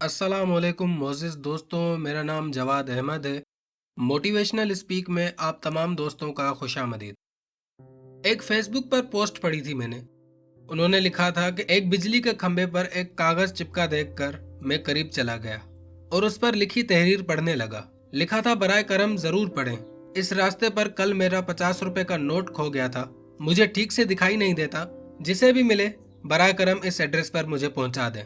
अस्सलाम वालेकुम मोअज़्ज़िज़ दोस्तों, मेरा नाम जवाद अहमद है। मोटिवेशनल स्पीक में आप तमाम दोस्तों का खुशामदीद। एक फेसबुक पर पोस्ट पढ़ी थी मैंने। उन्होंने लिखा था कि एक बिजली के खंभे पर एक कागज़ चिपका देखकर मैं करीब चला गया और उस पर लिखी तहरीर पढ़ने लगा। लिखा था, बराए करम ज़रूर पढ़ें। इस रास्ते पर कल मेरा 50 रुपए का नोट खो गया था। मुझे ठीक से दिखाई नहीं देता। जिसे भी मिले बराए करम इस एड्रेस पर मुझे पहुंचा दें।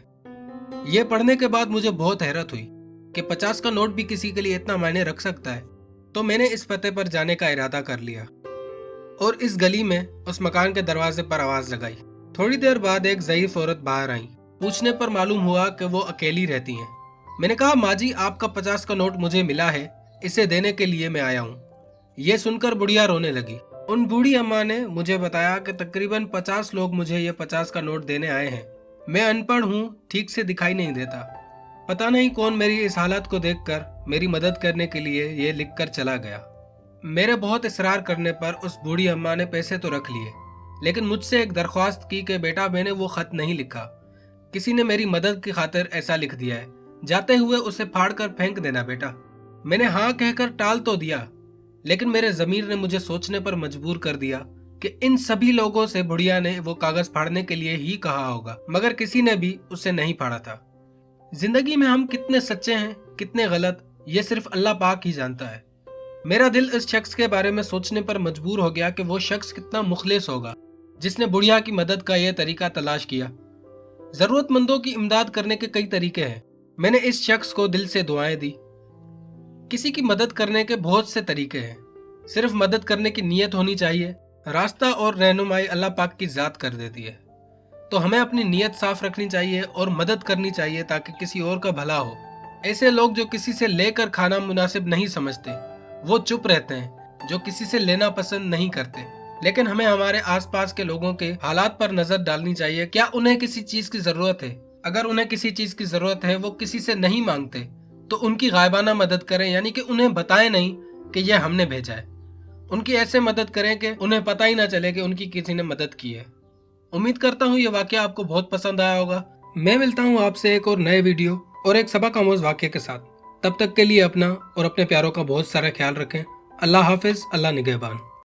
ये पढ़ने के बाद मुझे बहुत हैरत हुई कि 50 का नोट भी किसी के लिए इतना मायने रख सकता है। तो मैंने इस पते पर जाने का इरादा कर लिया और इस गली में उस मकान के दरवाजे पर आवाज लगाई। थोड़ी देर बाद एक ज़ईफ औरत बाहर आई। पूछने पर मालूम हुआ कि वो अकेली रहती हैं। मैंने कहा, माँ जी, आपका 50 का नोट मुझे मिला है, इसे देने के लिए मैं आया हूँ। ये सुनकर बुढ़िया रोने लगी। उन बूढ़ी अम्मा ने मुझे बताया कि तकरीबन 50 लोग मुझे ये 50 का नोट देने आए हैं। मैं अनपढ़ हूँ, ठीक से दिखाई नहीं देता। पता नहीं कौन मेरी इस हालत को देखकर मेरी मदद करने के लिए ये लिख कर चला गया। मेरे बहुत इसरार करने पर उस बूढ़ी अम्मा ने पैसे तो रख लिए, लेकिन मुझसे एक दरख्वास्त की कि बेटा, मैंने वो खत नहीं लिखा, किसी ने मेरी मदद की खातिर ऐसा लिख दिया है, जाते हुए उसे फाड़ कर फेंक देना बेटा। मैंने हाँ कहकर टाल तो दिया, लेकिन मेरे ज़मीर ने मुझे सोचने पर मजबूर कर दिया कि इन सभी लोगों से बुढ़िया ने वो कागज फाड़ने के लिए ही कहा होगा, मगर किसी ने भी उसे नहीं फाड़ा था। जिंदगी में हम कितने सच्चे हैं, कितने गलत, ये सिर्फ अल्लाह पाक ही जानता है। मेरा दिल इस शख्स के बारे में सोचने पर मजबूर हो गया कि वो शख्स कितना मुखलिस होगा जिसने बुढ़िया की मदद का यह तरीका तलाश किया। जरूरतमंदों की इमदाद करने के कई तरीके हैं। मैंने इस शख्स को दिल से दुआएं दी। किसी की मदद करने के बहुत से तरीके हैं, सिर्फ मदद करने की नीयत होनी चाहिए। रास्ता और रहनुमाई अल्लाह पाक की जात कर देती है। तो हमें अपनी नीयत साफ रखनी चाहिए और मदद करनी चाहिए ताकि किसी और का भला हो। ऐसे लोग जो किसी से लेकर खाना मुनासिब नहीं समझते, वो चुप रहते हैं। जो किसी से लेना पसंद नहीं करते, लेकिन हमें हमारे आसपास के लोगों के हालात पर नजर डालनी चाहिए। क्या उन्हें किसी चीज की जरूरत है? अगर उन्हें किसी चीज की जरूरत है, वो किसी से नहीं मांगते, तो उनकी गायबाना मदद करें, यानी कि उन्हें बताएं नहीं कि यह हमने भेजा है। उनकी ऐसे मदद करें कि उन्हें पता ही ना चले कि उनकी किसी ने मदद की है। उम्मीद करता हूँ ये वाकया आपको बहुत पसंद आया होगा। मैं मिलता हूँ आपसे एक और नए वीडियो और एक सबक आमोज वाकये के साथ। तब तक के लिए अपना और अपने प्यारों का बहुत सारा ख्याल रखें। अल्लाह हाफिज, अल्लाह निगहबान।